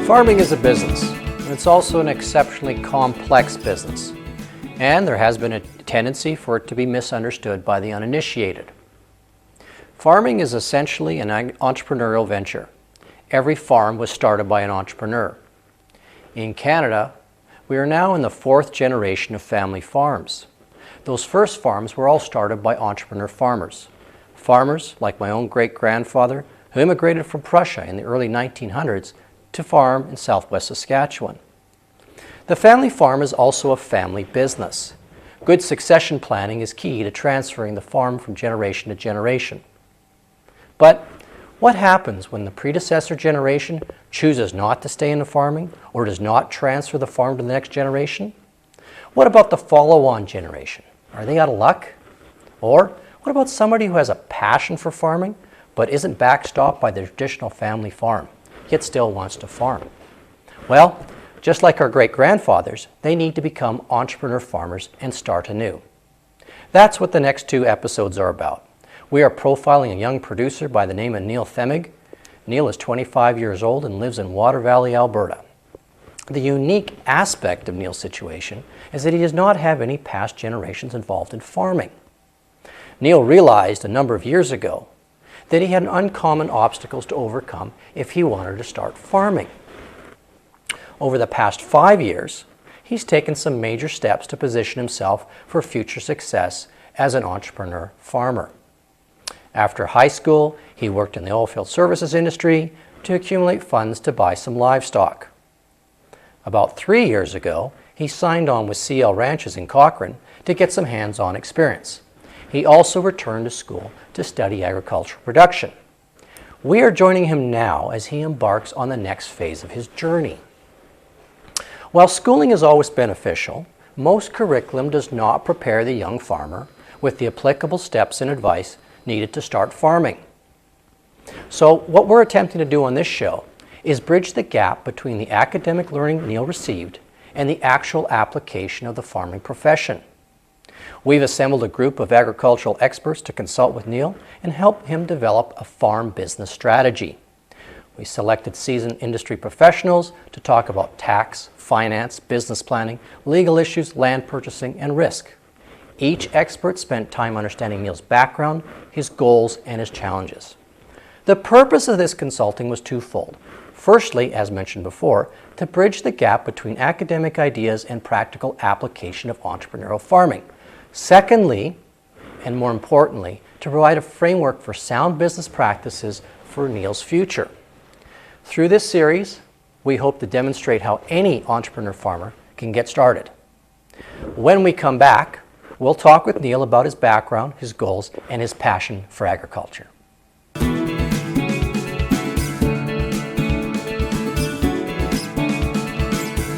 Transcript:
Farming is a business, and it's also an exceptionally complex business. And there has been a tendency for it to be misunderstood by the uninitiated. Farming is essentially an entrepreneurial venture. Every farm was started by an entrepreneur. In Canada, we are now in the fourth generation of family farms. Those first farms were all started by entrepreneur farmers. Farmers like my own great-grandfather, who immigrated from Prussia in the early 1900s to farm in southwest Saskatchewan. The family farm is also a family business. Good succession planning is key to transferring the farm from generation to generation. But what happens when the predecessor generation chooses not to stay in the farming or does not transfer the farm to the next generation? What about the follow-on generation? Are they out of luck? Or what about somebody who has a passion for farming but isn't backstopped by the traditional family farm, yet still wants to farm? Well, just like our great-grandfathers, they need to become entrepreneur farmers and start anew. That's what the next two episodes are about. We are profiling a young producer by the name of Neil Themig. Neil is 25 years old and lives in Water Valley, Alberta. The unique aspect of Neil's situation is that he does not have any past generations involved in farming. Neil realized a number of years ago that he had uncommon obstacles to overcome if he wanted to start farming. Over the past 5 years, he's taken some major steps to position himself for future success as an entrepreneur farmer. After high school, he worked in the oilfield services industry to accumulate funds to buy some livestock. About 3 years ago, he signed on with CL Ranches in Cochrane to get some hands-on experience. He also returned to school to study agricultural production. We are joining him now as he embarks on the next phase of his journey. While schooling is always beneficial, most curriculum does not prepare the young farmer with the applicable steps and advice needed to start farming. So what we're attempting to do on this show is bridge the gap between the academic learning Neil received and the actual application of the farming profession. We've assembled a group of agricultural experts to consult with Neil and help him develop a farm business strategy. We selected seasoned industry professionals to talk about tax, finance, business planning, legal issues, land purchasing, and risk. Each expert spent time understanding Neil's background, his goals, and his challenges. The purpose of this consulting was twofold. Firstly, as mentioned before, to bridge the gap between academic ideas and practical application of entrepreneurial farming. Secondly, and more importantly, to provide a framework for sound business practices for Neil's future. Through this series, we hope to demonstrate how any entrepreneur farmer can get started. When we come back, we'll talk with Neil about his background, his goals, and his passion for agriculture.